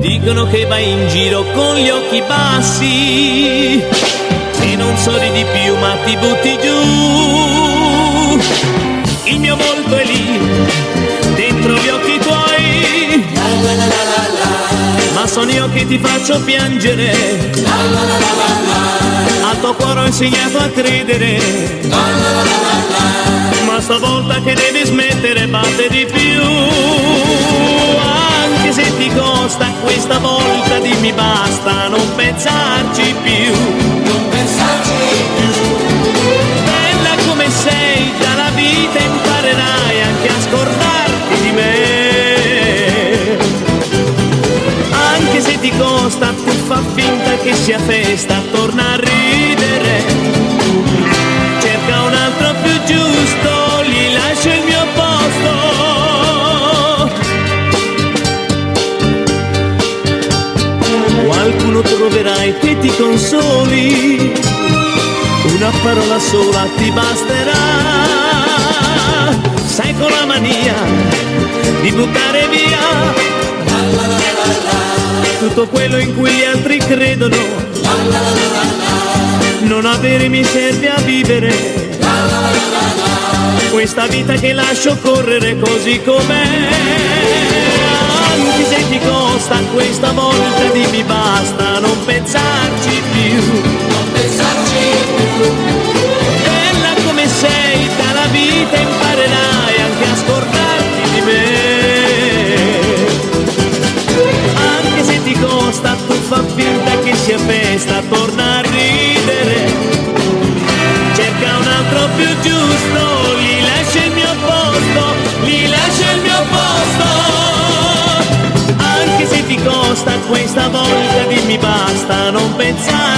Dicono che vai in giro con gli occhi bassi e non sorridi più ma ti butti giù. Il mio volto è lì, dentro gli occhi tuoi, ma sono io che ti faccio piangere. Al tuo cuore ho insegnato a credere, ma stavolta che devi smettere batte di più. Anche se ti costa questa volta dimmi basta, non pensarci più. Non pensarci più. Bella come sei, dalla vita imparerai anche a scordarti di me. Anche se ti costa tu fa finta che sia festa, torna a ridere. Cerca un altro più giusto, gli lascio il mio posto. Qualcuno troverai che ti consoli, una parola sola ti basterà. Sai con la mania di buttare via tutto quello in cui gli altri credono. Non avere mi serve a vivere questa vita che lascio correre così com'è. Anche se ti costa questa volta dimmi basta, non pensarci più. Non pensarci più. Bella come sei, dalla vita imparerai anche a scordarti di me. Anche se ti costa tu fa finta che sia festa, torna a ridere. Cerca un altro più giusto, gli lascia il mio posto, gli lascia il mio posto. Anche se ti costa questa volta dimmi basta, non pensare